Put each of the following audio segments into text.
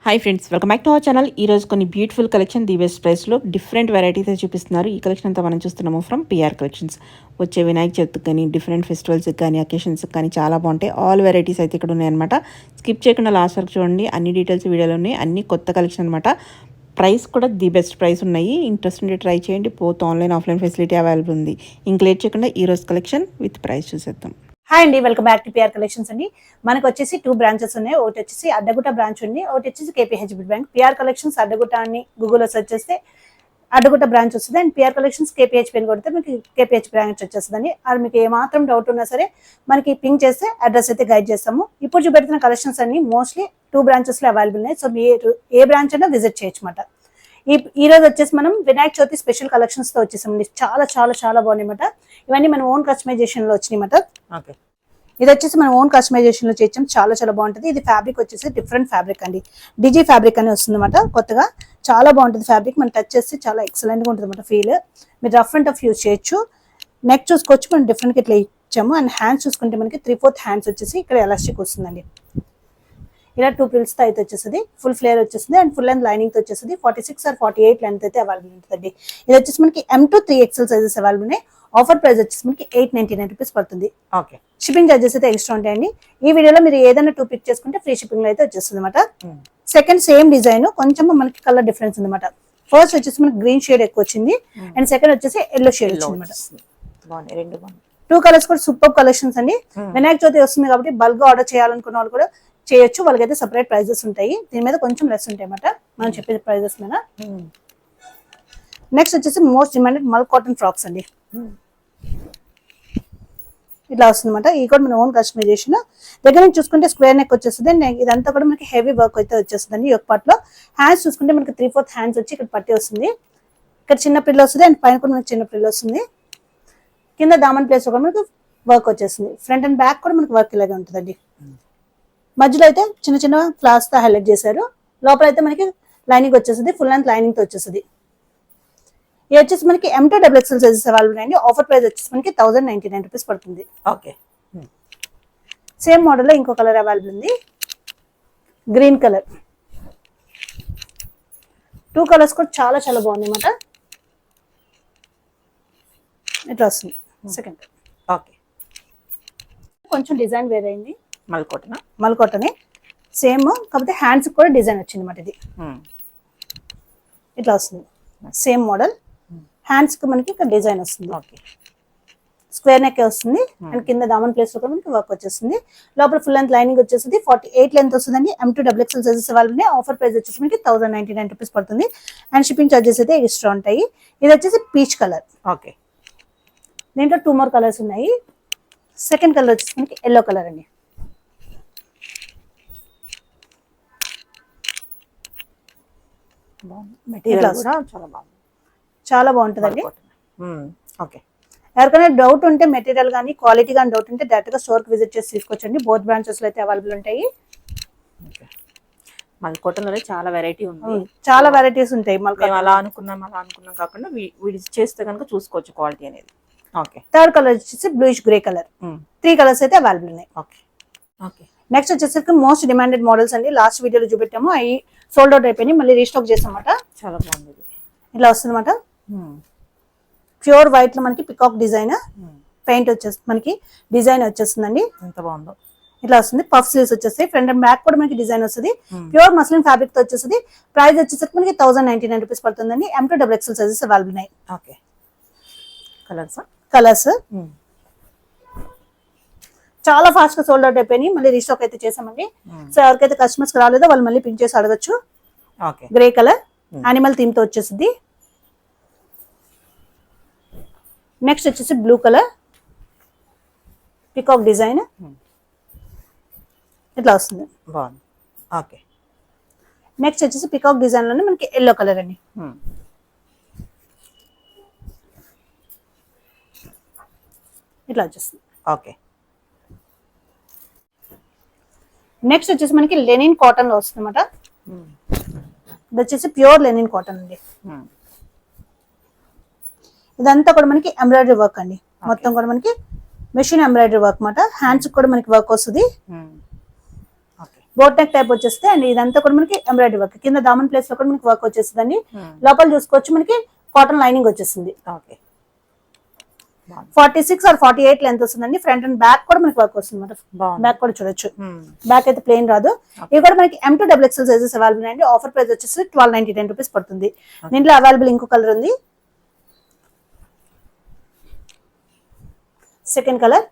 Hi friends, welcome back to our channel. ఈ రోజు కొన్ని బ్యూటిఫుల్ కలెక్షన్ ది బెస్ట్ ప్రైస్లో డిఫరెంట్ వెరైటీస్ చూపిస్తున్నారు. ఈ కలెక్షన్ అంతా మనం చూస్తున్నాము ఫ్రమ్ పిఆర్ కలెక్షన్స్. వచ్చే వినాయక చవితికి కానీ డిఫరెంట్ ఫెస్టివల్స్కి కానీ అకేషన్స్కి కానీ చాలా బాగుంటాయి. ఆల్ వెరైటీస్ అయితే ఇక్కడ ఉన్నాయన్నమాట. స్కిప్ చేయకుండా లాస్ట్ వరకు చూడండి. అన్ని డీటెయిల్స్ వీడియోలో ఉన్నాయి. అన్ని కొత్త కలెక్షన్ అనమాట. ప్రైస్ కూడా ది బెస్ట్ ప్రైస్ ఉన్నాయి. ఇంట్రెస్ట్ ఉంటే ట్రై చేయండి. పోత్ ఆన్లైన్ ఆఫ్లైన్ ఫెసిలిటీ అవైలబుల్ ఉంది. ఇంక లేట్ చేయకుండా ఈ రోజు కలెక్షన్ విత్ ప్రైస్ చూసేద్దాం. హాయ్ అండి, welcome back to PR collections అండి. మనకు వచ్చేసి 2 బ్రాంచెస్ ఉన్నాయి. ఒకటి వచ్చేసి అడ్డగుట్ట బ్రాంచ్ ఉంది, ఒకటి వచ్చేసి KPHB bank. PR collections Addagutta అని గూగుల్లో సెర్చ్ చేస్తే అడ్డగుట్ట బ్రాంచ్ వస్తుంది. అండ్ పిఆర్ కలెక్షన్స్ కేపీహెచ్బి అని కొడితే మీకు కేపీహెచ్ బ్రాంచ్ వచ్చేస్తుందండి. అది మీకు ఏమాత్రం డౌట్ ఉన్నా సరే మనకి పింక్ చేస్తే అడ్రస్ అయితే గైడ్ చేస్తాము. ఇప్పుడు చూపెడుతున్న కలెక్షన్స్ అన్ని మోస్ట్లీ 2 బ్రాంచెస్లో అవైలబుల్ ఉన్నాయి. సో మీరు ఏ బ్రాంచ్ అయినా విజిట్ చేయొచ్చు అన్నమాట. ఈ రోజు వచ్చేసి మనం వినాయక చవితి స్పెషల్ కలెక్షన్స్ తో వచ్చేసామండి. చాలా చాలా చాలా బాగున్నాయి అన్నమాట. ఇవన్నీ మన ఓన్ కస్టమైజేషన్ లో వచ్చినాయి అన్నమాట. ఇది వచ్చేసి మనం ఓన్ కస్టమైజేషన్ లో చేసాం. చాలా చాలా బాగుంటుంది. ఇది ఫ్యాబ్రిక్ వచ్చేసి డిఫరెంట్ ఫ్యాబ్రిక్ అండి. డిజీ ఫ్యాబ్రిక్ అని వస్తుంది అనమాట. కొత్తగా చాలా బాగుంటుంది ఫ్యాబ్రిక్. మనం టచ్ చేస్తే చాలా ఎక్సలెంట్ గా ఉంటుంది అనమాట. ఫీల్ మీరు రఫ్ అండ్ టఫ్ యూజ్ చేయొచ్చు. నెక్ చూసుకోవచ్చు, మనం డిఫరెంట్ గా ఇట్లా ఇచ్చాము. అండ్ హ్యాండ్స్ చూసుకుంటే మనకి 3/4 హ్యాండ్స్ వచ్చేసి ఇక్కడ ఎలాస్టిక్ వస్తుందండి. ఇలా 2 ప్రిల్స్ తో అయితే వచ్చేస్తుంది. ఫుల్ ఫ్లేర్ వచ్చేస్తుంది అండ్ ఫుల్ లెంత్ లైనింగ్ తో వచ్చేస్తుంది. 46 or 48 లెంత్ అయితే అవైలబుల్ ఉంటుందండి. ఇది వచ్చేసి మనకి M to 3XL sizes available ఉన్నాయి. ఆఫర్ ప్రైస్ వచ్చేసి మనకి 899 రూపీస్ పడుతుంది. ఓకే, షిప్పింగ్ చార్జెస్ అయితే ఎక్స్ట్రా ఉంటాయండి. ఈ వీడియోలో మీరు ఏదైనా 2 పిక్ చేసుకుంటే ఫ్రీ షిప్పింగ్ లో అయితే వచ్చేస్తుంది అనమాట. సెకండ్ సేమ్ డిజైన్, కొంచెం మనకి కలర్ డిఫరెన్స్ అనమాట. ఫస్ట్ వచ్చేసి మనకి గ్రీన్ షేడ్ ఎక్కువ వచ్చింది అండ్ సెకండ్ వచ్చేసి ఎల్లో షేడ్ వచ్చింది అనమాట. 2 కలర్స్ కూడా సూపర్ కలెక్షన్స్ అండి. వినాయక చవితి వస్తుంది కాబట్టి బల్క్ గా ఆర్డర్ చేయాలనుకున్న వాళ్ళు కూడా చేయొచ్చు. వాళ్ళకైతే సెపరేట్ ప్రైజెస్ ఉంటాయి. దీని మీద కొంచెం లెస్ ఉంటాయి అన్నమాట మనం చెప్పే ప్రైజెస్ మీద. నెక్స్ట్ వచ్చేసి మోస్ట్ డిమాండెడ్ మల్ కాటన్ ఫ్రాక్స్ అండి. ఇట్లా వస్తుంది అనమాట. ఈ కూడా మన ఓన్ కస్టమైజేషన్. దగ్గర నుంచి చూసుకుంటే స్క్వేర్ నెక్ వచ్చేస్తుంది. ఇదంతా కూడా మనకి హెవీ వర్క్ అయితే వచ్చేస్తుంది. ఈ యొక్క పార్ట్ లో హ్యాండ్స్ చూసుకుంటే మనకి 3/4 హ్యాండ్స్ వచ్చి ఇక్కడ పట్టి వస్తుంది. ఇక్కడ చిన్న పిల్ల వస్తుంది అండ్ పైన కూడా మనకి చిన్న పిల్ల వస్తుంది. కింద దామన్ ప్లేస్ లో కూడా మనకి వర్క్ వచ్చేస్తుంది. ఫ్రంట్ అండ్ బ్యాక్ కూడా మనకి వర్క్ ఇలాగే ఉంటుందండి. మధ్యలో అయితే చిన్న చిన్న ఫ్లవర్స్ తో హైలైట్ చేశారు. లోపల అయితే మనకి లైనింగ్ వచ్చేస్తుంది. ఫుల్ లెంత్ లైనింగ్ తో వచ్చేస్తుంది. ఇది వచ్చేసి మనకి M to XXL sizes available ఉన్నాయండి. ఆఫర్ ప్రైస్ వచ్చేసి మనకి 1099 రూపీస్ పడుతుంది. ఓకే, సేమ్ మోడల్ లో ఇంకో కలర్ అవైలబుల్ ఉంది, గ్రీన్ కలర్. 2 కలర్స్ కూడా చాలా చాలా బాగుంది అన్నమాట. ఇట్లా వస్తుంది సెకండ్. ఓకే, కొంచెం డిజైన్ వేరే అయింది. మల్కోటనే సేమ్, కాకపోతే హ్యాండ్స్ కూడా డిజైన్ వచ్చింది అన్నమాట. ఇది ఇట్లా వస్తుంది సేమ్ మోడల్. హ్యాండ్స్ కి మనకి ఇక్కడ డిజైన్ వస్తుంది. స్క్వేర్ నెక్ వస్తుంది అండ్ కింద దామన్ ప్లేస్ లో కూడా మనకి వర్క్ వచ్చేస్తుంది. లోపల ఫుల్ లెంత్ లైనింగ్ వచ్చేస్తుంది. 48 లెంత్ వస్తుందండి. M to XXL sizes available. Offer price వచ్చేసి మనకి 1099 రూపీస్ పడుతుంది అండ్ షిప్పింగ్ చార్జెస్ అయితే ఎక్స్ట్రా ఉంటాయి. ఇది వచ్చేసి పీచ్ కలర్. ఓకే, దీంట్లో 2 more కలర్స్ ఉన్నాయి. సెకండ్ కలర్ వచ్చేసి మనకి ఎల్లో కలర్ అండి. చాలా బాగుంటుందండి. ఓకే, ఎవరికైనా డౌట్ ఉంటే మెటీరియల్ కానీ క్వాలిటీ కానీ డౌట్ ఉంటే డైరెక్ట్ గా స్టోర్ కి విజిట్ చేసి తీసుకొచ్చండి. బోత్ బ్రాంచెస్ లో అయితే అవైలబుల్ ఉంటాయి. మల్కోటన్లోనే చాలా వెరైటీ ఉంది. చాలా వెరైటీస్ ఉంటాయి. అలా అనుకున్నాం కాకుండా వీడి చేస్తే కనుక చూసుకోవచ్చు క్వాలిటీ అనేది. ఓకే, థర్డ్ కలర్ వచ్చేసి బ్లూయిష్ గ్రే కలర్. 3 కలర్స్ అయితే అవైలబుల్ ఉన్నాయి. Okay, okay. నెక్స్ట్ వచ్చేసరికి మోస్ట్ డిమాండెడ్ మోడల్స్ అండి. లాస్ట్ వీడియోలో చూపెట్టాము, అవి సోల్డ్ అవుట్ అయిపోయి మళ్ళీ రీస్టాక్ చేసామన్నమాట. చాలా బాగుంది. ఇట్లా వస్తుంది అనమాట. ప్యూర్ వైట్ లో మనకి పికాక్ డిజైన్ పెయింట్ వచ్చేస్తుంది. మనకి డిజైన్ వచ్చేస్తుందండి. ఎంత బాగుందో. ఇట్లా వస్తుంది. పఫ్ స్లీవ్స్ వచ్చేస్తాయి. ఫ్రంట్ అండ్ బ్యాక్ కూడా మనకి డిజైన్ వస్తుంది. ప్యూర్ మస్లిన్ ఫ్యాబ్రిక్ తో వచ్చేస్తుంది. ప్రైస్ వచ్చేసరికి మనకి 1099 రూపీస్ పడుతుందండి. M to XXL sizes available ఉన్నాయి. ఓకే, కలర్స్ చాలా ఫాస్ట్ గా సోల్డ్ అవుట్ అయిపోయినాయి. మళ్ళీ రీస్టాక్ అయితే చేసామండి. సో ఎవరికైతే కస్టమర్స్ రాలేదో వాళ్ళు మళ్ళీ పింక్ చేసి అడగచ్చు. గ్రే కలర్ యానిమల్ థీమ్ తో వచ్చేసింది. నెక్స్ట్ వచ్చేసి బ్లూ కలర్ పికాక్ డిజైన్. ఇట్లా వస్తుంది. ఓకే, నెక్స్ట్ వచ్చేసి పికాక్ డిజైన్ లోనే మనకి ఎల్లో కలర్ అండి. ఇట్లా వచ్చేస్తుంది. ఓకే, నెక్స్ట్ వచ్చేసి మనకి లెనిన్ కాటన్ లో వస్తుంది అనమాట. ఇది వచ్చేసి ప్యూర్ లెనిన్ కాటన్ అండి. ఇదంతా కూడా మనకి ఎంబ్రాయిడరీ వర్క్ అండి. మొత్తం కూడా మనకి మెషిన్ ఎంబ్రాయిడరీ వర్క్ అన్నమాట. హ్యాండ్స్ కూడా మనకి వర్క్ వస్తుంది. బోట్ నెక్ టైప్ వచ్చేస్తే అండ్ ఇదంతా కూడా మనకి ఎంబ్రాయిడరీ వర్క్, కింద దామన్ ప్లేస్ లో కూడా మనకి వర్క్ వచ్చేస్తుంది. లోపల చూసుకోవచ్చు మనకి కాటన్ లైనింగ్ వచ్చేసింది. ఓకే 46 ఆర్ 48 లెంత్ వస్తుందండి. ఫ్రంట్ అండ్ బ్యాక్ కూడా మనకి వర్క్ వస్తుంది అనమాట. బ్యాక్ కూడా చూడొచ్చు, బ్యాక్ అయితే ప్లేన్ రాదు. ఇవి కూడా మనకి M2 XXL సైజెస్ అవైలబుల్ అండి. ఆఫర్ ప్రైస్ వచ్చేసి 1299 రూపీస్ పడుతుంది. దీంట్లో అవైలబుల్ ఇంకో కలర్ ఉంది, సెకండ్ కలర్.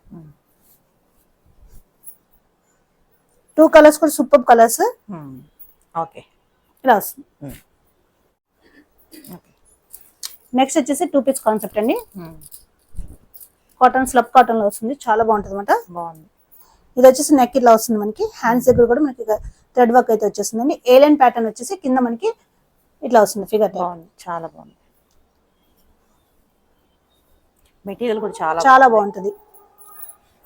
2 కలర్స్ కూడా సూపర్ కలర్స్. ఓకే ఇలా వస్తుంది. నెక్స్ట్ వచ్చేసి 2 పీస్ కాన్సెప్ట్ అండి. కాటన్ స్లబ్ కాటన్ లో వస్తుంది, చాలా బాగుంటుంది అనమాట. బాగుంది. ఇది వచ్చేసి నెక్ ఇట్లా వస్తుంది మనకి. హ్యాండ్స్ దగ్గర కూడా మనకి థ్రెడ్ వర్క్ అయితే వచ్చేస్తుందండి. ఏ లైన్ ప్యాటర్న్ వచ్చేసి కింద మనకి ఇట్లా వస్తుంది ఫిగర్. బాగుంది, చాలా బాగుంది. మెటీరియల్ కూడా చాలా చాలా బాగుంటుంది.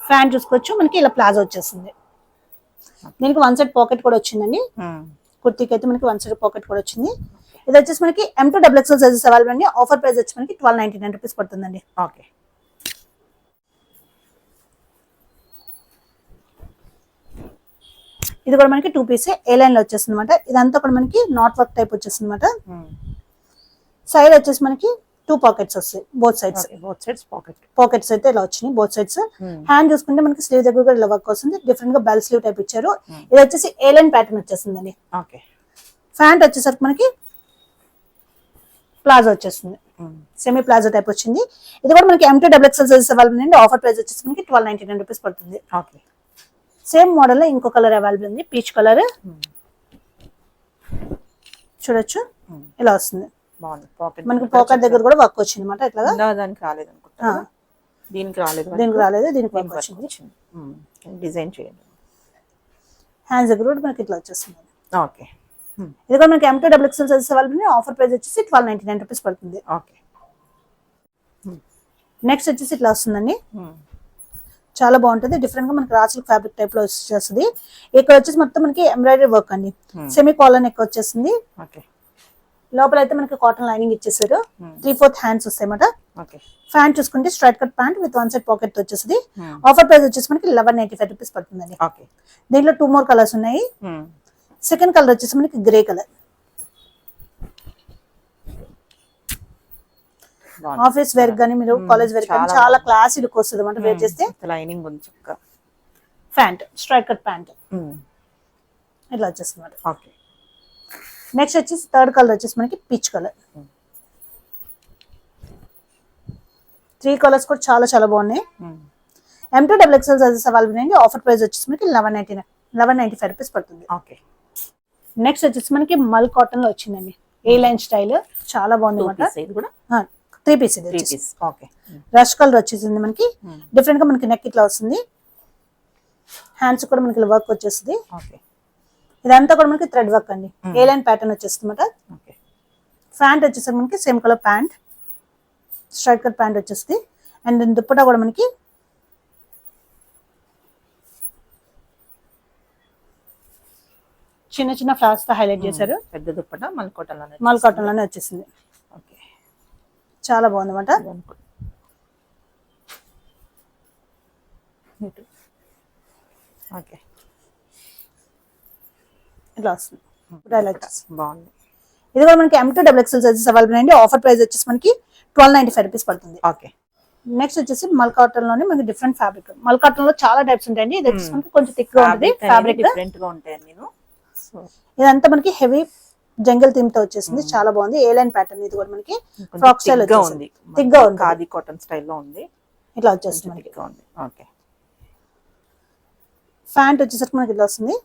ఫ్యాంట్ చూసుకోవచ్చు మనకి ఇలా ప్లాజో వచ్చేస్తుంది. దీనికి 1 సైడ్ పాకెట్ కూడా వచ్చిందండి. కుర్తీకి అయితే మనకి 1 సైడ్ పాకెట్ కూడా వచ్చింది. ఇది వచ్చేసి మనకి M2 XXL సైజెస్ అవైలబుల్ అండి. ఆఫర్ ప్రైస్ వచ్చి మనకి 1299 రూపీస్ పడుతుందండి. ఓకే ఇది కూడా మనకి 2 పీస్ ఏ లైన్ లో వచ్చేస్తుంది అనమాట. ఇదంతా కూడా మనకి నాట్ వర్క్ టైప్ వచ్చేస్తుంది అనమాట. సైడ్ వచ్చేసి మనకి 2 పాకెట్స్ వస్తాయి బోత్ సైడ్స్. పాకెట్స్ అయితే ఇలా వచ్చినాయి బోత్ సైడ్స్. హ్యాండ్ చూసుకుంటే మనకి స్లీవ్ దగ్గర కూడా ఇలా వర్క్ వస్తుంది. డిఫరెంట్ గా బెల్ స్లీవ్ టైప్ ఇచ్చారు. ఇది వచ్చేసి ఏ లైన్ ప్యాటర్న్ వచ్చేస్తుందండి. ఓకే ఫ్యాంట్ వచ్చేసరికి మనకి ప్లాజో వచ్చేస్తుంది, సెమీ ప్లాజో టైప్ వచ్చింది. ఇది కూడా మనకి M2 XXL సైజెస్ అవైలబుల్ అండి. ఆఫర్ ప్రైస్ వచ్చేసి మనకి 1299 రూపీస్ పడుతుంది. ఓకే సేమ్ మోడల్ లో ఇంకో కలర్ అవైలబుల్ ఉంది, పీచ్ కలర్. చూడొచ్చు ఇలా వస్తుంది. మనకి పాకెట్ దగ్గర కూడా వర్క్ వచ్చింది అనమాట. ఇట్లా దానికి రాలేదు అనుకుంటా, దీనికి రాలేదు, దీనికి వర్క్ వచ్చింది. డిజైన్ చేయండి. హ్యాండ్స్ దగ్గర కూడా మనకి ఇట్లా వచ్చేస్తుంది. ఓకే ఇది కూడా మనకి M2 XXL సైజెస్ అవైలబుల్ ఉంది. ఆఫర్ ప్రైస్ వచ్చేసి 1299 రూపీస్ పడుతుంది. ఓకే నెక్స్ట్ వచ్చేసి ఇట్లా వస్తుందండి, చాలా బాగుంటుంది. డిఫరెంట్ గా మనకి రాసిల్ ఫ్యాబ్రిక్ టైప్ లో వచ్చేస్తుంది. ఇక్కడ వచ్చేసి మొత్తం మనకి ఎంబ్రాయిడరీ వర్క్ అండి. సెమీ కాలర్ నెక్ వచ్చేసింది. లోపల అయితే మనకి కాటన్ లైనింగ్ ఇచ్చేసారు. 3/4 హ్యాండ్స్ వస్తాయి అన్నమాట. ప్యాంట్ చూసుకుంటే straight cut pant with 1 side pocket వచ్చేసింది. ఆఫర్ ప్రైస్ వచ్చేసి మనకి 1195 రూపీస్ పడుతుందండి. దీంట్లో 2 మోర్ కలర్స్ ఉన్నాయి. సెకండ్ కలర్ వచ్చేసి మనకి గ్రే కలర్. ఆఫీస్ వేర్ గానీ మీరు కాలేజ్ వేర్ గానీ చాలా క్లాసీ లుక్ వస్తుంది అన్నమాట వేర్ చేస్తే. లైనింగ్ ఉంది చక్కగా. ప్యాంట్ స్ట్రైట్ కట్ ప్యాంట్ ఇట్లా వచ్చేస్తుంది అన్నమాట. ఓకే నెక్స్ట్ వచ్చేసి థర్డ్ కలర్ వచ్చేసి మనకి పీచ్ కలర్. 3 కలర్స్ కూడా చాలా చాలా బాగున్నాయి. M2 XXL సైజెస్ అవైలబుల్ అండి. ఆఫర్ ప్రైస్ వచ్చేసి మనకి 1195 రూపీస్ పడుతుంది. ఓకే నెక్స్ట్ వచ్చేసి మనకి మల్ కాటన్ లో వచ్చిందండి. ఏ లైన్ స్టైల్ చాలా బాగుంది అన్నమాట. 3 పీస్ ఇది. ఓకే రష్ కలర్ వచ్చేసింది మనకి. డిఫరెంట్ గా మనకి నెక్ ఇట్లా వస్తుంది. హ్యాండ్స్ కూడా మనకి వర్క్ వచ్చేస్తుంది. ఓకే ఇదంతా కూడా మనకి థ్రెడ్ వర్క్ అండి. ఏ లైన్ ప్యాటర్న్ వచ్చేస్తుంది అన్నమాట. ప్యాంట్ వచ్చేసరికి మనకి same colour pant, straight cut pant వచ్చేస్తుంది. అండ్ దుప్పటా కూడా మనకి చిన్న చిన్న ఫ్లవర్స్ తో హైలైట్ చేశారు. పెద్ద దుప్పటా మల్ కాటన్ లోనే వచ్చేసింది. ఓకే చాలా బాగుంది అన్నమాట. ఓకే ఇట్లా వస్తుంది. బాగుంది. ఇది కూడా మనకి M2 XXL సైజెస్ అవైలబుల్ అండి. ఆఫర్ ప్రైస్ వచ్చేసి మనకి 1295 రూపీస్ పడుతుంది. ఓకే నెక్స్ట్ వచ్చేసి మల్ కాటన్ లోనే మనకి డిఫరెంట్ ఫ్యాబ్రిక్. మల్ కాటన్ లో చాలా టైప్స్ ఉంటాయండి. ఇది వచ్చేసి మనకి కొంచెం థిక్ గా ఉంటుంది ఫ్యాబ్రిక్. డిఫరెంట్ గా ఉంటాయి. ఇదంతా మనకి హెవీ జంగల్ థీమ్ తో వచ్చేసింది. చాలా బాగుంది. ఏ లైన్ ప్యాటర్న్. ఇది కూడా మనకి ఫ్రాక్ స్టైల్ వచ్చేసింది. థిక్ గా ఉంది, ఖాదీ కాటన్ స్టైల్ లో ఉంది. ఇట్లా వచ్చేస్తుంది మనకి. ఓకే ప్యాంట్ వచ్చేసరికి మనకి ఇట్లా వస్తుంది.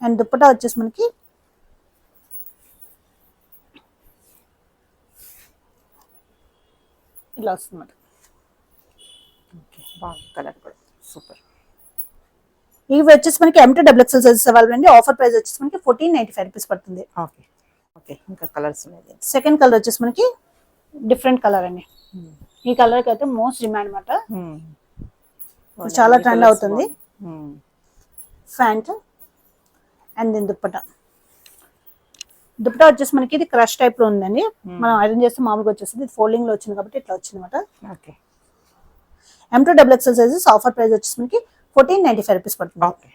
అండ్ దుప్పటా వచ్చేసి మనకి ఇట్లా వస్తుంది. కలర్ కూడా సూపర్. ఇవి వచ్చేసి మనకి M2 XXL సైజెస్ అవైలబుల్ అండి. ఆఫర్ ప్రైస్ వచ్చేసి మనకి 1495 రూపీస్ పడుతుంది. ఓకే ఓకే ఇంకా కలర్స్ ఉన్నాయి. సెకండ్ కలర్ వచ్చేసి మనకి డిఫరెంట్ కలర్ అండి. ఈ కలర్ కి అయితే మోస్ట్ డిమాండ్ అన్నమాట. చాలా ట్రెండ్ అవుతుంది. ప్యాంట్ అండ్ దీని దుప్పటా వచ్చేసి మనకి ఇది క్రష్ టైప్ లో ఉందండి. మనం ఐరన్ చేస్తే మామూలుగా వచ్చేసింది. ఇది ఫోల్డింగ్ లో వచ్చింది కాబట్టి ఇట్లా వచ్చింది అనమాట. Okay M2 XXL sizes offer price వచ్చేసి మనకి 1495 రూపీస్ పడుతుంది. ఓకే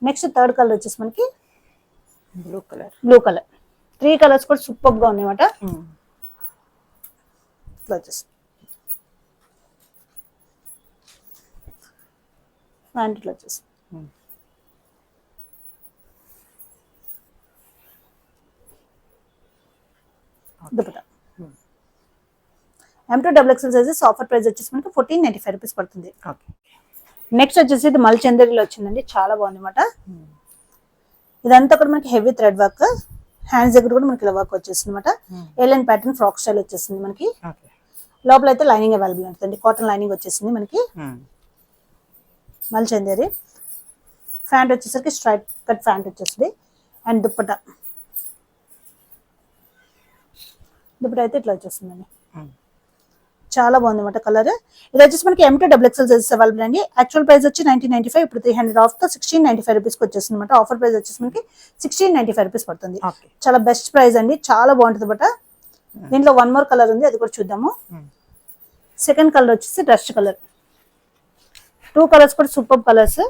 నెక్స్ట్ థర్డ్ కలర్ వచ్చేసి మనకి బ్లూ కలర్. 3 కలర్స్ కూడా సూపర్ గా ఉన్నాయన్నమాట. ఇట్లా వచ్చేసి ప్యాంట్ ఇట్లా వచ్చేసి dupatta. M2XXL sizes offer price వచ్చేసి మనకి 1495 రూపీస్ పడుతుంది. నెక్స్ట్ వచ్చేసి ఇది మల్చందరిలో వచ్చిందండి, చాలా బాగుంది అనమాట. ఇదంతా కూడా మనకి హెవీ థ్రెడ్ వర్క్, హ్యాండ్స్ దగ్గర కూడా మనకి ఇలా వర్క్ వచ్చేస్తుంది అనమాట. ఎల్ఎన్ ప్యాటర్న్ ఫ్రాక్ స్టైల్ వచ్చేసింది మనకి. లోపల అయితే లైనింగ్ అవైలబుల్ ఉంటుంది, కాటన్ లైనింగ్ వచ్చేసింది మనకి. మల్చందరి ఫ్యాంట్ వచ్చేసరికి స్ట్రైట్ కట్ ఫ్యాంట్ వచ్చేస్తుంది. అండ్ దుప్పట అయితే ఇట్లా వచ్చేస్తుందండి, చాలా బాగుంది అనమాట కలర్. ఇది వచ్చేసి మనకి M2XXL సైజెస్ అవైలబుల్ అండి. యాక్చువల్ ప్రైస్ వచ్చి 1995, ఇప్పుడు 300 ఆఫ్ తో 1695 రూపీస్కి వచ్చేస్తుంది అనమాట. ఆఫర్ ప్రైస్ వచ్చేసి మనకి 1695 రూపీస్ పడుతుంది. చాలా బెస్ట్ ప్రైస్ అండి, చాలా బాగుంటుంది అనమాట. దీంట్లో వన్ మోర్ కలర్ ఉంది, అది కూడా చూద్దాము. సెకండ్ కలర్ వచ్చేసి డస్ట్ కలర్. 2 కలర్స్ కూడా సూపర్ కలర్స్.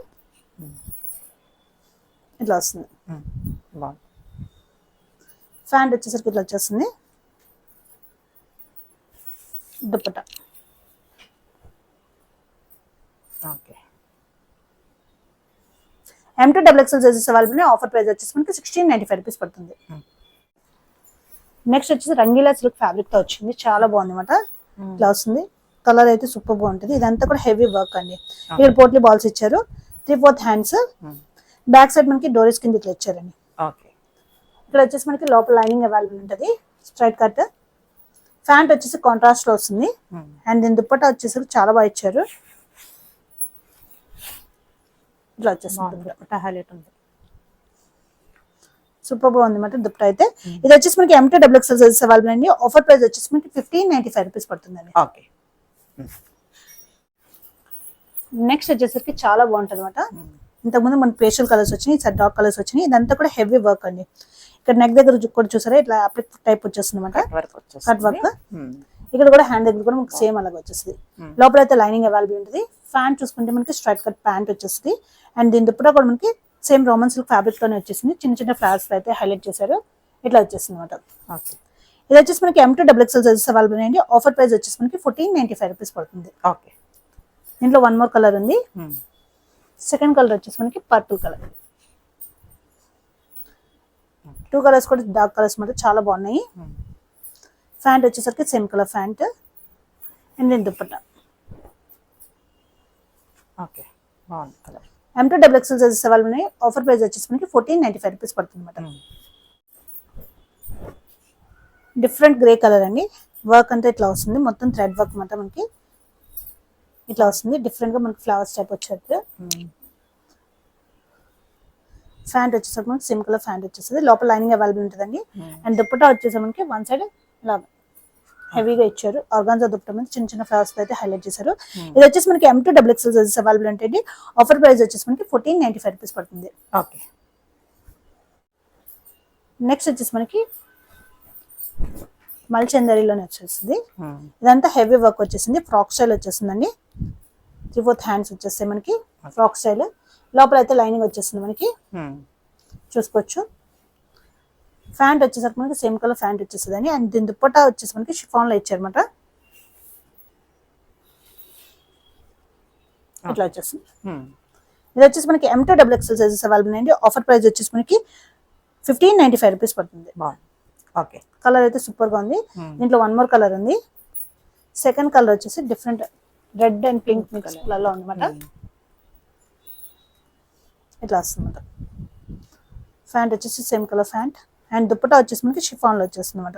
ఇట్లా వస్తుంది. ఫ్యాంట్ వచ్చేసరికి ఇట్లా వచ్చేస్తుంది. Dupatta M2XXL sizes available. Offer price వచ్చేసి మనకి 1695 రూపీస్ పడుతుంది. నెక్స్ట్ వచ్చేసి రంగీలా సిల్క్ ఫ్యాబ్రిక్ తో వచ్చింది, చాలా బాగుంది అనమాట. ఇట్లా వస్తుంది, కలర్ అయితే సూపర్ గా ఉంటుంది. ఇదంతా కూడా హెవీ వర్క్ అండి. ఇక్కడ పోట్లీ బాల్స్ ఇచ్చారు, 3/4 హ్యాండ్స్. బ్యాక్ సైడ్ మనకి డోరీస్ కింద ఇట్లా ఇచ్చారండి. ఇక్కడ వచ్చేసి మనకి లోపల లైనింగ్ అవైలబుల్ ఉంటుంది, స్ట్రైట్ కట్. ఫ్యాంట్ వచ్చేసి కాంట్రాస్ట్ లో వస్తుంది. అండ్ దీని దుప్పట్టా వచ్చేసి చాలా బాగా ఇచ్చారు. ఇట్లా వచ్చేసి హైలైట్ ఉంది, సూపర్ గా ఉంది అనమాట దుప్పట్టా అయితే. ఇది వచ్చేసి మనకి M2XXL సైజెస్ అవైలబుల్ అండి. ఆఫర్ ప్రైస్ వచ్చేసి మనకి 1595 రూపీస్ పడుతుందండి. నెక్స్ట్ వచ్చేసరికి చాలా బాగుంటుంది అనమాట. ఇంతకుముందు మన పేస్టల్ కలర్స్ వచ్చినాయి, డార్క్ కలర్స్ వచ్చినాయి. ఇదంతా కూడా హెవీ వర్క్ అండి. ఇక్కడ నెక్ దగ్గర కూడా చూసారా, ఇట్లా అప్లిక్ టైప్ వచ్చేస్తుంది అనమాట, కట్ వర్క్. ఇక్కడ కూడా హ్యాండ్ దగ్గర కూడా మనకి సేమ్ అలాగే వచ్చేస్తుంది. లోపల అయితే లైనింగ్ అవైలబుల్ ఉంటుంది. ఫ్యాంట్ చూసుకుంటే మనకి స్ట్రైట్ కట్ ప్యాంట్ వచ్చేస్తుంది. అండ్ దీని దుప్పట్టా కూడా మనకి సేమ్ రోమన్ సిల్క్ ఫ్యాబ్రిక్ తోనే వచ్చేసింది. చిన్న చిన్న ఫ్లవర్స్ అయితే హైలైట్ చేశారు, ఇట్లా వచ్చేస్తుంది అనమాట. ఇది వచ్చేసి మనకి M2XXL సైజెస్ అవైలబుల్ అండి. ఆఫర్ ప్రైస్ వచ్చేసి మనకి 1495 రూపీస్ పడుతుంది. దీంట్లో వన్ మోర్ కలర్ ఉంది. సెకండ్ కలర్ వచ్చేసి మనకి పర్పుల్ కలర్. 2 కలర్స్ కూడా డార్క్ కలర్స్ మాట చాలా బాగున్నాయి. ఫ్యాంట్ వచ్చేసరికి సేమ్ కలర్ ఫ్యాంట్. అండ్ దీని దుప్పట్టా M2XXL సైజెస్ అవైలబుల్ ఉన్నాయి. ఆఫర్ ప్రైస్ వచ్చేసి మనకి 1495 రూపీస్ పడుతుంది అనమాట. డిఫరెంట్ గ్రే కలర్ అండి. వర్క్ అంతా ఇట్లా వస్తుంది, మొత్తం థ్రెడ్ వర్క్ మాట మనకి ఇట్లా వస్తుంది. డిఫరెంట్ గా మనకి ఫ్లవర్స్ టైప్ వచ్చేది. ఫ్యాంట్ వచ్చేసరికి మనకి సేమ్ కలర్ ఫ్యాంట్ వచ్చేస్తుంది. లోపల లైనింగ్ అవైలబుల్ ఉంటుందండి. అండ్ దుప్పట్టా వచ్చేసి మనకి వన్ సైడ్ ఇలా హెవీగా ఇచ్చారు. ఆర్గాన్జా దుప్పట్టా మీద చిన్న చిన్న ఫ్లవర్స్ అయితే హైలైట్ చేశారు. ఇది వచ్చేసి మనకి M2XXL సైజెస్ అవైలబుల్ ఉంటుంది. ఆఫర్ ప్రైస్ వచ్చేసి మనకి 1495 రూపీస్ పడుతుంది. నెక్స్ట్ వచ్చేసి మనకి మల్చందరిలోనే వచ్చేస్తుంది. ఇదంతా హెవీ వర్క్ వచ్చేసింది, ఫ్రాక్ స్టైల్ వచ్చేసిందండి. 3/4 హ్యాండ్స్ వచ్చేస్తాయి మనకి, ఫ్రాక్ స్టైల్. లోపల అయితే లైనింగ్ వచ్చేస్తుంది మనకి, చూసుకోవచ్చు. ఫ్యాంట్ వచ్చేసరికి మనకి సేమ్ కలర్ ఫ్యాంట్ వచ్చేస్తుంది అండి. అండ్ దీని దుప్పట్టా వచ్చేసి మనకి షిఫాన్ లో ఇచ్చారనమాట, ఇట్లా వచ్చేస్తుంది. ఇది వచ్చేసి మనకి M2XXL సైజెస్ అవైలబుల్ అండి. ఆఫర్ ప్రైస్ వచ్చేసి మనకి 1595 రూపీస్ పడుతుంది. కలర్ అయితే సూపర్ గా ఉంది. దీంట్లో వన్ మోర్ కలర్ ఉంది. సెకండ్ కలర్ వచ్చేసి different red and pink mix colour లో ఉందన్నమాట, ఇట్లా వస్తుంది. ఫ్యాంట్ వచ్చేసి same colour pant. And dupatta వచ్చేసి మనకి షిఫాన్ లో వచ్చేస్తుంది అనమాట,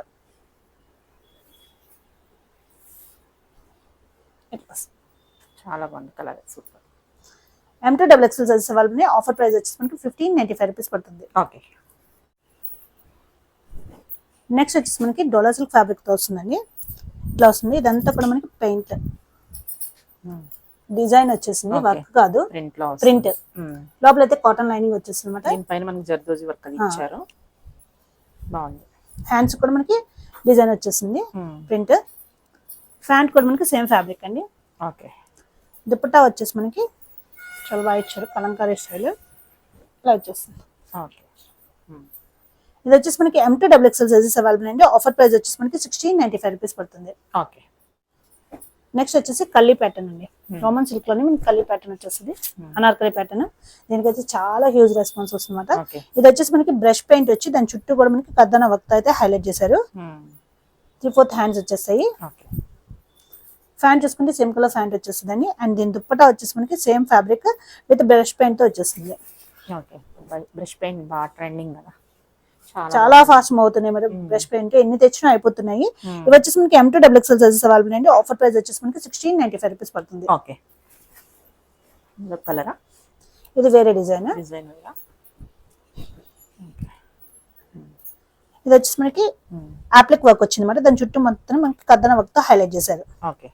చాలా బాగుంది colour, super. M2XXL sizes available. Offer price వచ్చేసి మనకి 1595 రూపీస్ పడుతుంది. నెక్స్ట్ వచ్చేసి మనకి డోలా సిల్క్ ఫ్యాబ్రిక్ తో వస్తుందండి, ఇట్లా వస్తుంది. ఇదంతా కూడా మనకి పెయింట్ డిజైన్ వచ్చేసింది, వర్క్ కాదు, ప్రింట్. లోపల అయితే కాటన్ లైనింగ్ వచ్చేసింది అనమాట. దీనిపైన మనకి జర్దోజీ వర్క్ ఇచ్చారు, బాగుంది. హ్యాండ్స్ కూడా మనకి డిజైన్ వచ్చేసింది, ప్రింట్. ఫ్యాంట్ కూడా మనకి సేమ్ ఫ్యాబ్రిక్ అండి. దుపట్టా వచ్చేసి మనకి చాలా బాగా ఇచ్చారు, కలంకారీ స్టైల్. ఇలా వచ్చేస్తుంది. ఓకే. ఇది వచ్చేసి మనకి M2 XXL సైజెస్ అవైలబుల్ అండి. ఆఫర్ ప్రైస్ వచ్చేసి మనకి 1695 రూపీస్ పడుతుంది. ఓకే. నెక్స్ట్ వచ్చేసి కల్లీ ప్యాటర్న్ అండి. రోమన్ సిల్క్ లోనే మనకి కల్లీ ప్యాటర్న్ వచ్చేస్తుంది, అనార్కలి ప్యాటర్న్. దీనికైతే చాలా హ్యూజ్ రెస్పాన్స్ వస్తుందన్నమాట. ఇది వచ్చేసి మనకి బ్రష్ పెయింట్ వచ్చి దాని చుట్టూ కూడా మనకి కద్దన వర్క్ అయితే హైలైట్ చేశారు. 3/4 హ్యాండ్స్ వచ్చేస్తాయి. ఫ్యాంట్ చూసుకుంటే సేమ్ కలర్ ఫ్యాంట్ వచ్చేస్తుందండి. అండ్ దీని దుప్పటా వచ్చేసి మనకి same fabric with brush paint తో వచ్చేస్తుంది. ఓకే. బ్రష్ పెయింట్ బాగా ట్రెండింగ్ కదా, చాలా ఫాస్ట్ మూవ్ అవుతున్నాయి మరి. బ్రష్ పెయింట్ ఎన్ని తెచ్చినా అయిపోతున్నాయి. ఇవి వచ్చేసి మనకి M2 XXL సైజెస్ అవైలబుల్ అండి. ఆఫర్ ప్రైస్ వచ్చేసి మనకి 1695 రూపీస్ పడుతుంది. ఓకే. కలరా? ఇది వేరే డిజైన్. ఇది వచ్చేసి మనకి అప్లిక్ వర్క్ వచ్చింది అనమాట. దాని చుట్టూ మొత్తం మనకి కద్దన వర్క్ తో హైలైట్ చేశారు. ఓకే.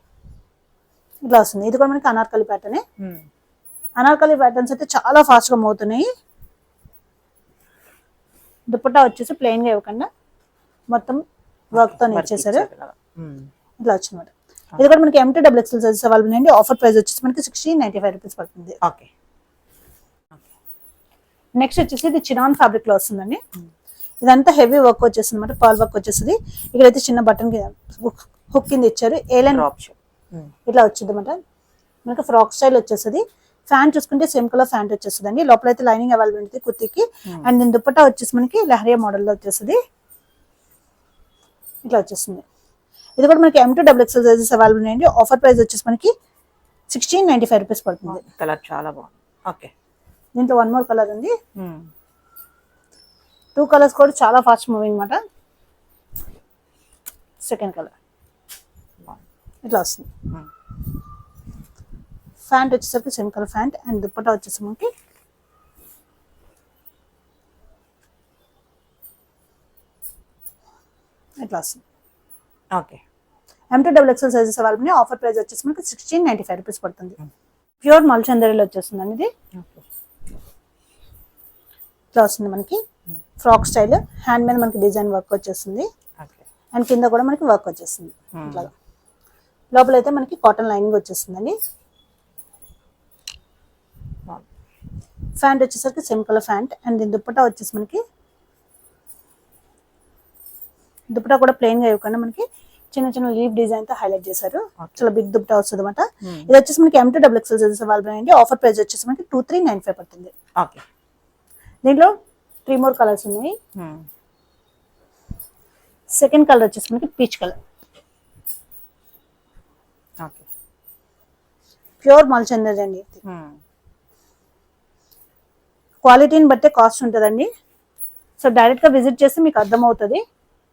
ఇట్లా వస్తుంది. ఇది కూడా మనకి అనార్కలి ప్యాటర్న్. అనార్కలి ప్యాటర్న్స్ అయితే చాలా ఫాస్ట్ గా మూవ్ అవుతున్నాయి. దుప్పట్టా వచ్చేసి ప్లెయిన్ గా ఇవ్వకుండా మొత్తం వర్క్ తో ఇచ్చేసారు. ఇట్లా వచ్చిందన్నమాట. ఇది కూడా మనకి M2 XXL సైజెస్ అవైలబుల్ అండి. ఆఫర్ ప్రైస్ వచ్చేసి మనకి 1695 రూపీస్ పడుతుంది. ఓకే. నెక్స్ట్ వచ్చేసి ఇది చినాన్ ఫ్యాబ్రిక్ లో వస్తుందండి. ఇదంతా హెవీ వర్క్ వచ్చేస్తుంది అనమాట. పర్ల్ వర్క్ వచ్చేస్తుంది. ఇక్కడైతే చిన్న బటన్ హుక్ కింద ఇచ్చారు. ఏలైన్ ఇట్లా వచ్చింది అనమాట. మనకి ఫ్రాక్ స్టైల్ వచ్చేస్తుంది. ఫ్యాంట్ చూసుకుంటే సేమ్ కలర్ ఫ్యాంట్ వచ్చేస్తుంది అండి. లోపల అయితే లైనింగ్ అవైలబుల్ ఉంటుంది కుర్తికి. అండ్ దీని దుప్పట్టా వచ్చేసి మనకి లహరియా మోడల్ లో వచ్చేస్తుంది. ఇట్లా వచ్చేస్తుంది. ఇది కూడా మనకి M2 XXL సైజెస్ అవైలబుల్ అండి. ఆఫర్ ప్రైస్ వచ్చేసి మనకి 1695 రూపీస్ పడుతుంది. కలర్ చాలా బాగుంది. ఓకే. దీంట్లో 1 మోర్ కలర్ ఉంది. 2 కలర్స్ కూడా చాలా ఫాస్ట్ మూవింగ్ అనమాట. సెకండ్ కలర్ ఇట్లా వస్తుంది. ఫ్యాంట్ వచ్చేసరికి same colour pant. And dupatta వచ్చేసి మనకి ఇట్లా వస్తుంది. Okay. M2 XXL sizes available. Offer price వచ్చేసి మనకి 1695 రూపీస్ పడుతుంది. ప్యూర్ మల్చందరిలో వచ్చేస్తుంది అండి. ఇది ఇట్లా వస్తుంది మనకి ఫ్రాక్ స్టైల్. హ్యాండ్ మీద మనకి డిజైన్ వర్క్ వచ్చేస్తుంది. అండ్ కింద కూడా మనకి వర్క్ వచ్చేస్తుంది. ఇట్లా లోపల అయితే మనకి కాటన్ లైనింగ్ వచ్చేస్తుందండి. ఫ్యాంట్ వచ్చేసరికి సేమ్ కలర్ ఫ్యాంట్. అండ్ దీని దుప్పటా వచ్చేసి మనకి దుప్పటా కూడా ప్లెయిన్ గా ఇవ్వకుండా మనకి చిన్న చిన్న లీవ్ డిజైన్ తో హైలైట్ చేశారు. చాలా బిగ్ దుప్పటా వస్తుంది అనమాట. ఇది వచ్చేసి మనకి M2 XXL సైజెస్ అవైలబుల్ అండి. ఆఫర్ ప్రైస్ వచ్చేసి మనకి 2395 పడుతుంది. ఓకే. దీంట్లో 3 మోర్ కలర్స్ ఉన్నాయి. సెకండ్ కలర్ వచ్చేసి మనకి పీచ్ కలర్. ఓకే. ప్యూర్ మల్చందరి అండి. క్వాలిటీని బట్టే కాస్ట్ ఉంటుందండి. సో డైరెక్ట్ గా విజిట్ చేస్తే మీకు అర్థమవుతుంది.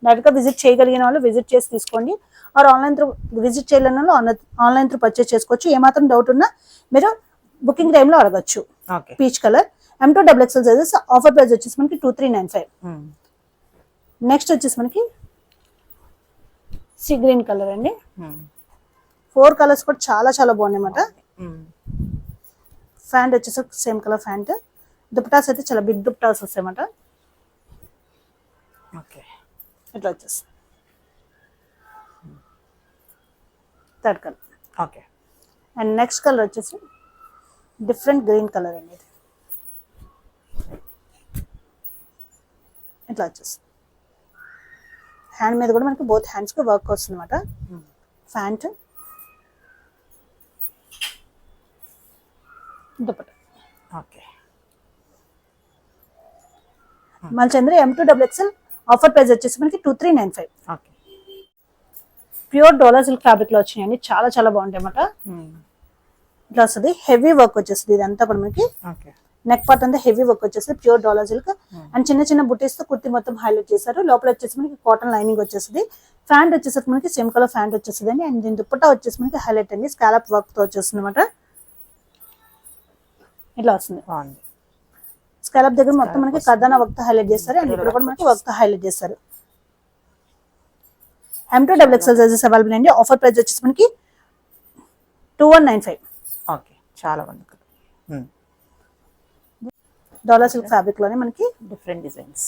డైరెక్ట్ గా విజిట్ చేయగలిగిన వాళ్ళు విజిట్ చేసి తీసుకోండి. ఆర్ ఆన్లైన్ త్రూ విజిట్ చేయలేని వాళ్ళు ఆన్లైన్ త్రూ పర్చేస్ చేసుకోవచ్చు. ఏమాత్రం డౌట్ ఉన్నా మీరు బుకింగ్ టైంలో అడగచ్చు. Peach colour M2 XXL sizes. Offer price వచ్చేసి మనకి 2395. నెక్స్ట్ వచ్చేసి మనకి సీ గ్రీన్ కలర్ అండి. 4 కలర్స్ కూడా చాలా చాలా బాగున్నాయి అన్నమాట. ఫ్యాంట్ వచ్చేసి సేమ్ కలర్ ఫ్యాంట్. దుప్పటాస్ అయితే చాలా బిగ్ దుప్పటాస్ వస్తాయన్నమాట. ఓకే. ఇట్లా వచ్చేస్తుంది. Third colour. Okay. And next colour వచ్చేసి డిఫరెంట్ గ్రీన్ కలర్ అండి. ఇది ఇట్లా వచ్చేస్తుంది. హ్యాండ్ మీద కూడా మనకి బోత్ హ్యాండ్స్ కి వర్క్ వస్తుంది అనమాట. ఫ్యాంట్ దుప్పట. ఓకే. మల్చంద్రి M2 XXL. ఆఫర్ ప్రైస్ వచ్చేసి మనకి 2395. Okay. Pure dola silk fabric లో వచ్చినాయండి. చాలా చాలా బాగుంటాయి అన్నమాట. ఇట్లా వస్తుంది. హెవీ వర్క్ వచ్చేస్తుంది. ఇదంతా కూడా మనకి నెక్ పార్ట్ అంతా హెవీ వర్క్ వచ్చేస్తుంది. Pure dola silk. అండ్ చిన్న చిన్న బుటీస్ తో కుర్తి మొత్తం హైలైట్ చేశారు. లోపల వచ్చేసి మనకి కాటన్ లైనింగ్ వచ్చేస్తుంది. ఫ్యాంట్ వచ్చేసరికి మనకి సేమ్ కలర్ ఫ్యాంట్ వచ్చేస్తుంది అండి. అండ్ దీని దుప్పట్టా వచ్చేసి మనకి హైలైట్ అండి. స్కాలప్ వర్క్ తో వచ్చేస్తుంది అనమాట. ఇట్లా వస్తుంది. స్కాలప్ దగ్గర మొత్తం మనకి కథన వర్క్ తో హైలైట్ చేస్తారు. అండ్ ఇక్కడ కూడా మనకి వర్క్ తో హైలైట్ చేస్తారు. M2 XXL సైజెస్ అవైలబుల్ అండి. ఆఫర్ ప్రైస్ వచ్చేసి మనకి 2195. ఓకే. చాలా బాగుంది. డోలా సిల్క్ ఫ్యాబ్రిక్ లోనే మనకి డిఫరెంట్ డిజైన్స్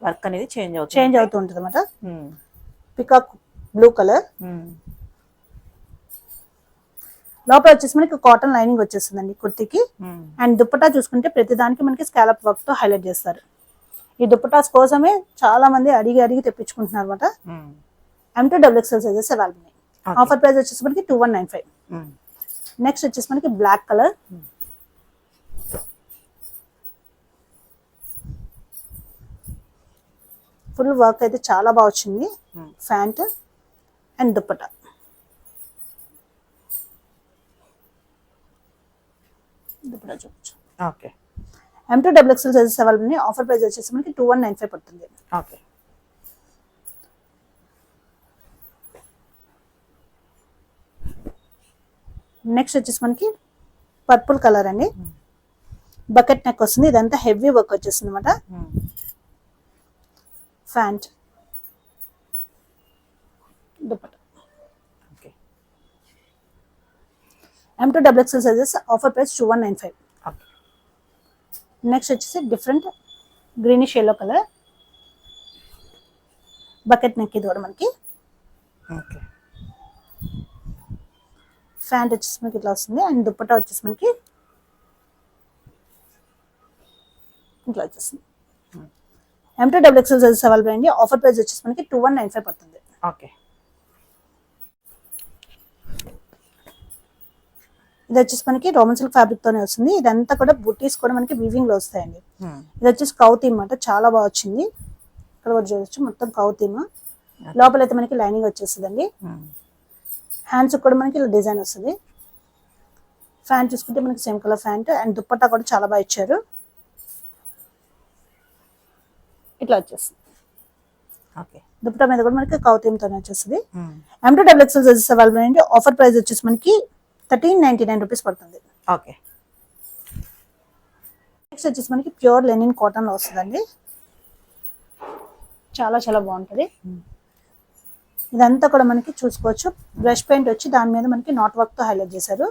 వర్క్ అనేది చేంజ్ అవుతూ ఉంటుంది అనమాట. Peacock blue colour. లోపల వచ్చేసి మనకి కాటన్ లైనింగ్ వచ్చేస్తుందండి కుర్తికి. అండ్ దుప్పటా చూసుకుంటే ప్రతి దానికి మనకి స్కాలప్ వర్క్ తో హైలైట్ చేస్తారు. ఈ దుప్పటాస్ కోసమే చాలా మంది అడిగి తెప్పించుకుంటున్నారు అనమాట. M2XXL సైజెస్ అవైలబుల్ ఉన్నాయి. ఆఫర్ ప్రైస్ వచ్చేసి మనకి 2195. నెక్స్ట్ వచ్చేసి మనకి బ్లాక్ కలర్, ఫుల్ వర్క్ అయితే చాలా బాగా వచ్చింది. Pant and dupatta. దుప్పటా చూపించు. ఓకే. M2XXL సైజెస్ అవైలబుల్ ఉన్నాయి. ఆఫర్ ప్రైస్ వచ్చేసి మనకి 2195 పడుతుంది. ఓకే. నెక్స్ట్ వచ్చేసి మనకి పర్పుల్ కలర్ అండి. బకెట్ నెక్ వస్తుంది. ఇదంతా హెవీ వర్క్ వచ్చేస్తుంది అనమాట. Pant dupatta. Okay. M2XXL sizes offer price 2195. Okay. Next వచ్చేసి different greenish yellow colour, bucket neck ఇది కూడా మనకి. ఓకే. ప్యాంట్ వచ్చేసి మనకి ఇట్లా వస్తుంది. అండ్ దుప్పటా వచ్చేసి మనకి ఇట్లా వచ్చేస్తుంది. M2XXL సైజెస్ అవైలబుల్ అండి. ఆఫర్ ప్రైస్ వచ్చేసి మనకి 2195 పడుతుంది. ఓకే. ఇది వచ్చేసి మనకి రోమన్ సిల్క్ ఫ్యాబ్రిక్ తోనే వస్తుంది. ఇదంతా కూడా బుటీస్ కూడా మనకి వీవింగ్ లో వస్తాయండి. ఇది వచ్చేసి కౌతీ అన్నమాట. చాలా బాగా వచ్చింది. ఇక్కడ కూడా చూడొచ్చు మొత్తం కౌతీమ. లోపల అయితే మనకి లైనింగ్ వచ్చేస్తుందండి. హ్యాండ్స్ కూడా మనకి ఇలా డిజైన్ వస్తుంది. ఫ్యాంట్ చూసుకుంటే మనకి same colour pant. And dupatta కూడా చాలా బాగా ఇచ్చారు. ఇట్లా వచ్చేస్తుంది. ఓకే. దుప్పట్టా మీద కూడా మనకి కౌతీమతోనే వచ్చేస్తుంది. M2XXL సైజెస్ అవైలబుల్ అండి. ఆఫర్ ప్రైస్ వచ్చేసి మనకి 1399 రూపీస్ పడుతుంది. ఓకే. నెక్స్ట్ వచ్చేసి మనకి ప్యూర్ లెనిన్ కాటన్ లో వస్తుందండి. చాలా చాలా బాగుంటది. ఇదంతా కూడా మనకి చూసుకోవచ్చు. బ్రష్ పెయింట్ వచ్చి దాని మీద మనకి నాట్ వర్క్ తో హైలైట్ చేశారు.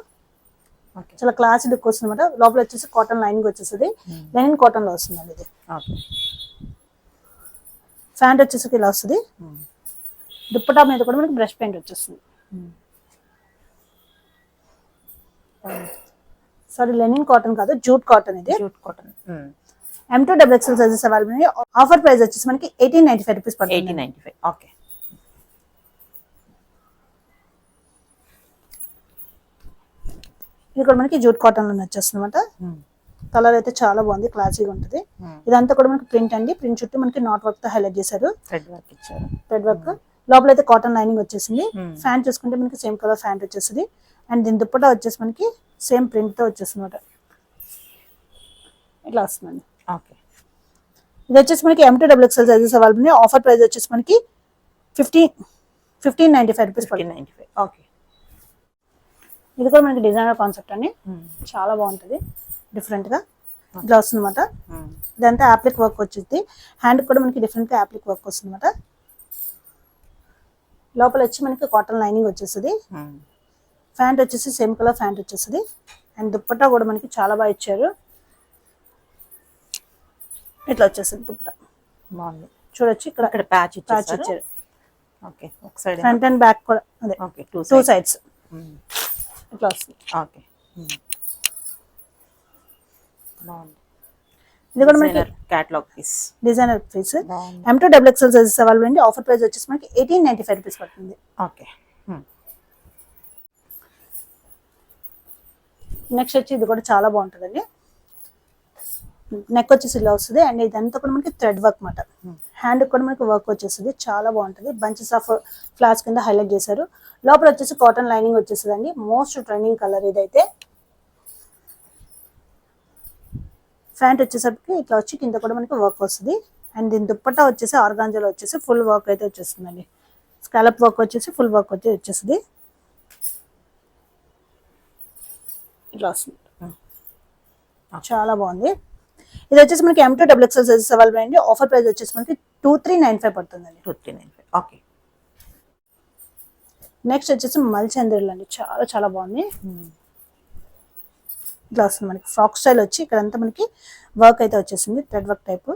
చాలా క్లాసీ లుక్ వస్తుంది అనమాట. లోపల వచ్చేసి కాటన్ లైనింగ్ వచ్చేస్తుంది. లెనిన్ కాటన్ లో వస్తుందండి ఇది. ప్యాంట్ వచ్చేసి ఇలా వస్తుంది. దుప్పటా మీద కూడా మనకి బ్రష్ పెయింట్ వచ్చేస్తుంది. సారీ, లెనిన్ కాటన్ కాదు, జూట్ కాటన్ ఇది. Jute cotton. M2XXL sizes available. Offer price వచ్చేసి మనకి 1895 రూపీస్ పడుతుంది. 1895. ఓకే. ఇది కూడా మనకి జూట్ కాటన్ లో వచ్చేస్తుంది అనమాట. కలర్ అయితే చాలా బాగుంది, క్లాసీగా ఉంటుంది. ఇదంతా కూడా మనకి ప్రింట్ అండి. ప్రింట్ చుట్టూ మనకి నాట్ వర్క్ తో హైలైట్ చేశారు. థ్రెడ్ వర్క్ ఇచ్చారు. Thread work. లోపల అయితే కాటన్ లైనింగ్ వచ్చేసింది. ఫ్యాంట్ చూసుకుంటే మనకి సేమ్ కలర్ ఫ్యాంట్ వచ్చేస్తుంది. అండ్ దీని దుప్పటా వచ్చేసి మనకి సేమ్ ప్రింట్ తో వచ్చేస్తుంది అనమాట. ఇట్లా వస్తుందండి. ఓకే. ఇది వచ్చేసి మనకి M2XXL sizes available. Offer price వచ్చేసి మనకి 1595 రూపీస్. 1595. ఓకే. ఇది కూడా మనకి డిజైనర్ కాన్సెప్ట్ అండి. చాలా బాగుంటుంది, డిఫరెంట్ గా ఇట్లా వస్తుంది అనమాట. ఇదంతా యాప్లిక్ వర్క్ వచ్చింది. హ్యాండ్ కూడా మనకి డిఫరెంట్ గా యాప్లిక్ వర్క్ వస్తుంది అనమాట. లోపల వచ్చి మనకి కాటన్ లైనింగ్ వచ్చేస్తుంది. ఫ్యాంట్ వచ్చేసి సేమ్ కలర్ ఫ్యాంట్ వచ్చేస్తుంది. అండ్ దుప్పట్టా కూడా మనకి చాలా బాగా ఇచ్చారు. ఇట్లా వచ్చేస్తుంది దుప్పట్టా. బాగుంది. చూడొచ్చు ఇక్కడ ఇక్కడ ప్యాచ్ ఇచ్చారు. ఓకే. ఒక సైడ్ ఫ్రంట్ అండ్ బ్యాక్ కూడా అదే. ఓకే. టూ సైడ్స్ ఇట్లా వస్తుంది. ఓకే. బాగుంది. ఇది కూడా మనకి catalogue piece, designer piece. M2XXL sizes available అండి. ఆఫర్ ప్రైస్ వచ్చేసి మనకి 1895 రూపీస్ పడుతుంది. ఓకే. నెక్స్ట్ వచ్చి ఇది కూడా చాలా బాగుంటుందండి. నెక్ వచ్చేసి ఇలా వస్తుంది. అండ్ ఇదంతా కూడా మనకి థ్రెడ్ వర్క్ అనమాట. హ్యాండ్ కూడా మనకి వర్క్ వచ్చేస్తుంది. చాలా బాగుంటుంది. బంచెస్ ఆఫ్ ఫ్లవర్స్ కింద హైలైట్ చేశారు. లోపల వచ్చేసి కాటన్ లైనింగ్ వచ్చేస్తుంది అండి. మోస్ట్ ట్రెండింగ్ కలర్ ఇదైతే. ఫ్యాంట్ వచ్చేసరికి ఇట్లా వచ్చి కింద కూడా మనకి వర్క్ వస్తుంది. అండ్ దీని దుప్పట్టా వచ్చేసి ఆర్గాంజాలో వచ్చేసి ఫుల్ వర్క్ అయితే వచ్చేస్తుందండి. స్కాలప్ వర్క్ వచ్చేసి ఫుల్ వర్క్ వచ్చేస్తుంది. ఇట్లా వస్తుంది. చాలా బాగుంది. ఇది వచ్చేసి మనకి M2XXL సైజెస్ అవైలబుల్ అండి. ఆఫర్ ప్రైస్ వచ్చేసి మనకి 2395 పడుతుందండి. 2395. ఓకే. నెక్స్ట్ వచ్చేసి మల్చంద్రిల్ అండి. చాలా చాలా బాగుంది. ఇట్లా వస్తుంది మనకి ఫ్రాక్ స్టైల్ వచ్చి ఇక్కడంతా మనకి వర్క్ అయితే వచ్చేసింది. Thread work type.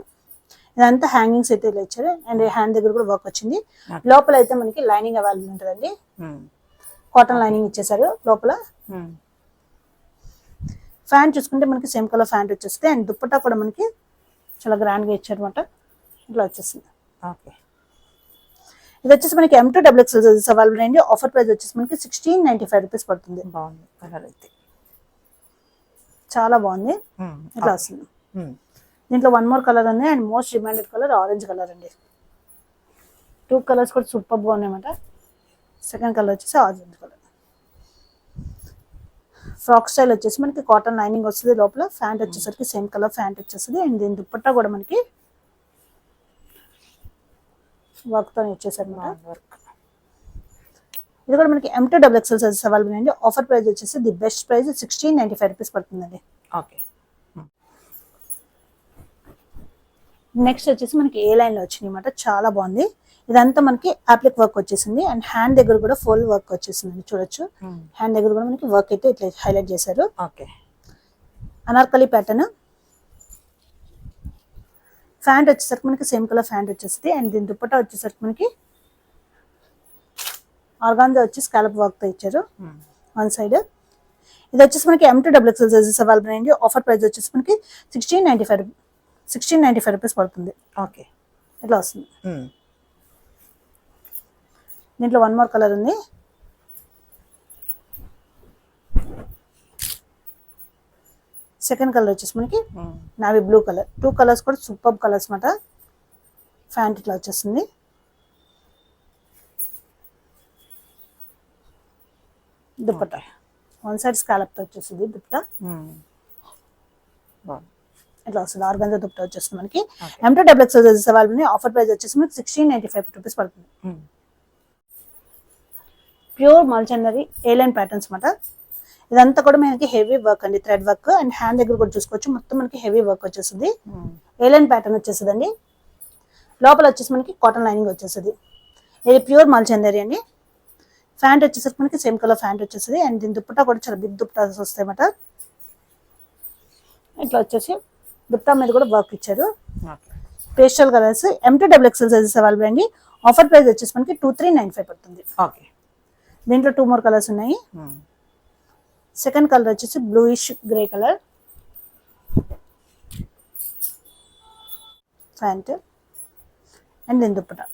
ఇదంతా హ్యాంగింగ్స్ అయితే ఇలా ఇచ్చారు. అండ్ హ్యాండ్ దగ్గర కూడా వర్క్ వచ్చింది. లోపల అయితే మనకి లైనింగ్ అవైలబుల్ ఉంటుందండి. కాటన్ లైనింగ్ ఇచ్చేసారు లోపల. ఫ్యాంట్ చూసుకుంటే మనకి సేమ్ కలర్ ఫ్యాంట్ వచ్చేస్తుంది అండ్ దుప్పట్టా కూడా మనకి చాలా గ్రాండ్గా ఇచ్చారనమాట. ఇట్లా వచ్చేస్తుంది. ఓకే. ఇది వచ్చేసి మనకి M2XX అవైలబుల్ అండి. ఆఫర్ ప్రైస్ వచ్చేసి మనకి 1695 రూపీస్ పడుతుంది. బాగుంది కలర్ అయితే, చాలా బాగుంది. ఇట్లా వస్తుంది. దీంట్లో వన్ మోర్ కలర్ ఉంది and most demanded colour orange colour అండి. 2 కలర్స్ కూడా సూపర్ బాగున్నాయి అన్నమాట. సెకండ్ కలర్ వచ్చేసి ఆరెంజ్ కలర్. ఫ్రాక్ స్టైల్ వచ్చేసి మనకి కాటన్ లైనింగ్ వస్తుంది, లోపల ఫ్యాంట్ వచ్చేసరికి సేమ్ కలర్ ఫ్యాంట్ వచ్చేస్తుంది అండ్ దీని దుప్పట్టా కూడా మనకి వర్క్ తో ఇచ్చేసారు వర్క్. ఇది కూడా మనకి M2XX సైజెస్ అవైలబుల్ అండి. ఆఫర్ ప్రైస్ వచ్చేసి ది బెస్ట్ ప్రైస్ 1695 రూపీస్ పడుతుందండి. ఓకే. నెక్స్ట్ వచ్చేసి మనకి ఏ లైన్ లో వచ్చింది అనమాట. చాలా బాగుంది. ఇదంతా మనకి అప్లిక్ వర్క్ వచ్చేసింది అండ్ హ్యాండ్ దగ్గర కూడా ఫుల్ వర్క్ వచ్చేసింది. చూడొచ్చు, హ్యాండ్ దగ్గర కూడా మనకి వర్క్ అయితే ఇట్లా హైలైట్ చేశారు. ఓకే. అనార్కలి ప్యాటర్న్. ఫ్యాంట్ వచ్చేసరికి మనకి సేమ్ కలర్ ఫ్యాంట్ వచ్చేస్తుంది అండ్ దీని దుప్పట్టా వచ్చేసరికి మనకి ఆర్గాన్జా వచ్చి స్కాలప్ వర్క్ తో ఇచ్చారు వన్ సైడ్. ఇది వచ్చేసి మనకి M2XX సైజెస్ అవైలబుల్ అండి. ఆఫర్ ప్రైస్ వచ్చేసి మనకి 1695 రూపీస్ పడుతుంది. ఓకే. ఇట్లా వస్తుంది. దీంట్లో వన్ మోర్ కలర్ ఉంది. సెకండ్ కలర్ వచ్చేసి మనకి నావీ బ్లూ కలర్. 2 కలర్స్ కూడా సూపర్ కలర్స్ అన్నమాట. ఫ్యాంట్ ఇట్లా వచ్చేస్తుంది. దుప్పట్టా వన్ సైడ్ స్కాలప్ తో వచ్చేసింది దుప్పట్టా. ఇట్లా వస్తుంది. ఆర్గాన్జా దుప్పట్టా వచ్చేస్తుంది మనకి. M2XX available. ఆఫర్ ప్రైస్ వచ్చేసి మనకి 1695 రూపీస్ పడుతుంది. ప్యూర్ మల్చనరీ ఏ లైన్ ప్యాటర్న్స్ అన్నమాట. ఇదంతా కూడా మనకి హెవీ వర్క్ అండి, థ్రెడ్ వర్క్ అండ్ హ్యాండ్ దగ్గర కూడా చూసుకోవచ్చు. మొత్తం మనకి హెవీ వర్క్ వచ్చేస్తుంది. ఏ లైన్ ప్యాటర్న్ వచ్చేస్తుంది అండి. లోపల వచ్చేసి మనకి కాటన్ లైనింగ్ వచ్చేస్తుంది. ఇది ప్యూర్ మల్చనరీ అండి. ఫ్యాంట్ వచ్చేసరికి మనకి సేమ్ కలర్ ఫ్యాంట్ వచ్చేస్తుంది అండ్ దీని దుప్పట్టా కూడా చాలా బిగ్ దుప్పటాస్ వస్తాయి అన్నమాట. ఇట్లా వచ్చేసి దుప్పటా మీద కూడా వర్క్ ఇచ్చారు. Pastel colours. M2XX sizes available అండి. ఆఫర్ ప్రైస్ వచ్చేసి మనకి 2395 పడుతుంది. ఓకే. దీంట్లో 2 మోర్ కలర్స్ ఉన్నాయి. సెకండ్ కలర్ వచ్చేసి bluish grey colour. Pant and దీని దుప్పటా.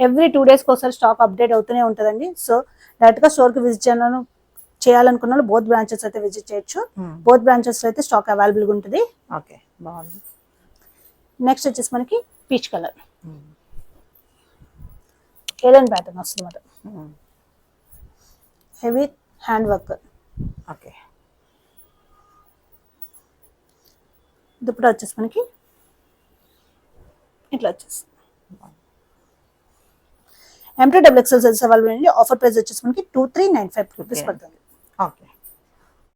ఎవ్రీ 2 డేస్కి ఒకసారి స్టాక్ అప్డేట్ అవుతూనే ఉంటుందండి. సో డైరెక్ట్గా స్టోర్కి విజిట్ చేయాలనుకున్న వాళ్ళు బోత్ బ్రాంచెస్ అయితే విజిట్ చేయొచ్చు. బోత్ బ్రాంచెస్ లో అయితే స్టాక్ అవైలబుల్గా ఉంటుంది. ఓకే, బాగుంది. నెక్స్ట్ వచ్చేసి మనకి పీచ్ కలర్ ఏలైన్ ప్యాటర్న్ వస్తుంది అన్నమాట. Heavy hand work. Okay. Dupatta వచ్చేసి మనకి ఇట్లా వచ్చేసి M2XX సైజెస్ అవైలబుల్ అండి. ఆఫర్ ప్రైస్ వచ్చేసి మనకి 2395 రూపీస్ పడుతుంది. ఓకే.